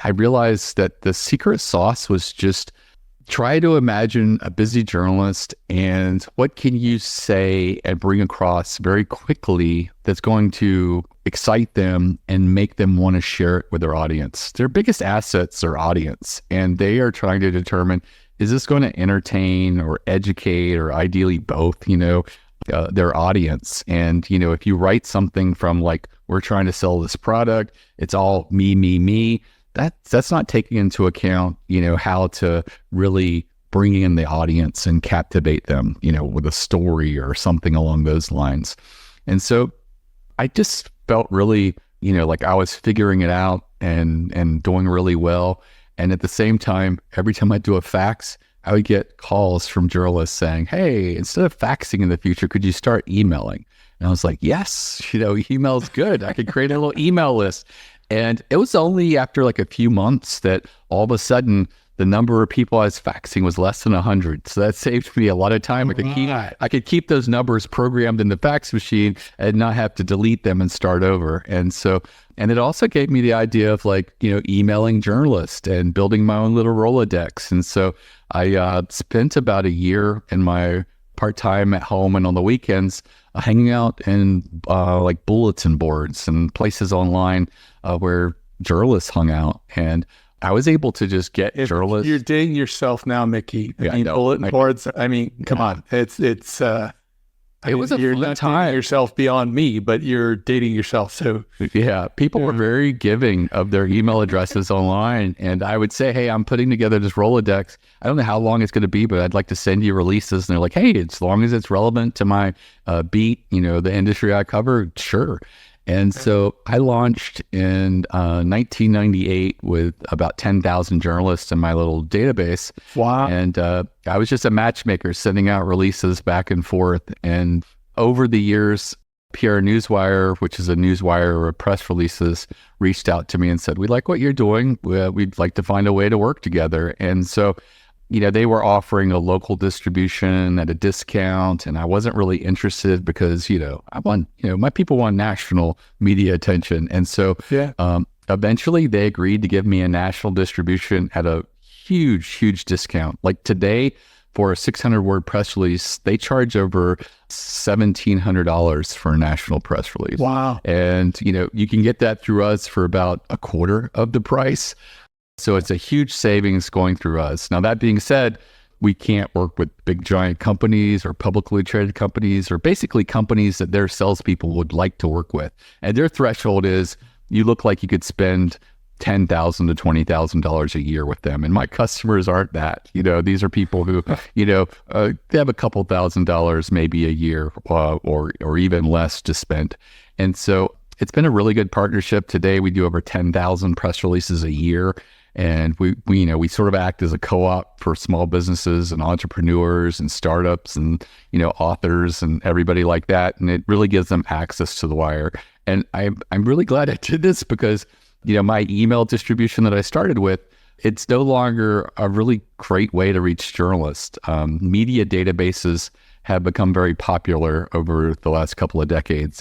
I realized that the secret sauce was just try to imagine a busy journalist and what can you say and bring across very quickly that's going to excite them and make them want to share it with their audience. Their biggest assets are audience, and they are trying to determine, is this going to entertain or educate or ideally both, their audience. And, if you write something from like, we're trying to sell this product, it's all me, that's not taking into account, how to really bring in the audience and captivate them, with a story or something along those lines. And so I just felt really, like I was figuring it out and doing really well. And at the same time, every time I do a fax, I would get calls from journalists saying, hey, instead of faxing in the future, could you start emailing? And I was like, yes, email's good. I could create a little email list. And it was only after like a few months that all of a sudden the number of people I was faxing was less than 100. So that saved me a lot of time. I could keep those numbers programmed in the fax machine and not have to delete them and start over. And it also gave me the idea of like, emailing journalists and building my own little Rolodex. And so I spent about a year in my part-time at home and on the weekends hanging out in like bulletin boards and places online where journalists hung out. And I was able to just get journalists. You're dating yourself now, Mickie. Bulletin boards. Come on. It was a you're not time. Dating yourself beyond me, but you're dating yourself. So yeah, people were very giving of their email addresses online. And I would say, hey, I'm putting together this Rolodex. I don't know how long it's going to be, but I'd like to send you releases. And they're like, hey, as long as it's relevant to my beat, the industry I cover, sure. And so I launched in 1998 with about 10,000 journalists in my little database. Wow. And I was just a matchmaker sending out releases back and forth. And over the years, PR Newswire, which is a newswire of press releases, reached out to me and said, we like what you're doing. We'd like to find a way to work together. And so they were offering a local distribution at a discount, and I wasn't really interested because, my people want national media attention. And so eventually they agreed to give me a national distribution at a huge discount. Like today, for a 600-word press release, they charge over $1,700 for a national press release. Wow. And, you can get that through us for about a quarter of the price. So it's a huge savings going through us. Now, that being said, we can't work with big giant companies or publicly traded companies or basically companies that their salespeople would like to work with. And their threshold is you look like you could spend $10,000 to $20,000 a year with them. And my customers aren't that. These are people who, they have a couple $1,000s maybe a year or even less to spend. And so it's been a really good partnership. Today, we do over 10,000 press releases a year. And we sort of act as a co-op for small businesses and entrepreneurs and startups and, authors and everybody like that. And it really gives them access to the wire. And I'm really glad I did this because, my email distribution that I started with, it's no longer a really great way to reach journalists. Media databases have become very popular over the last couple of decades.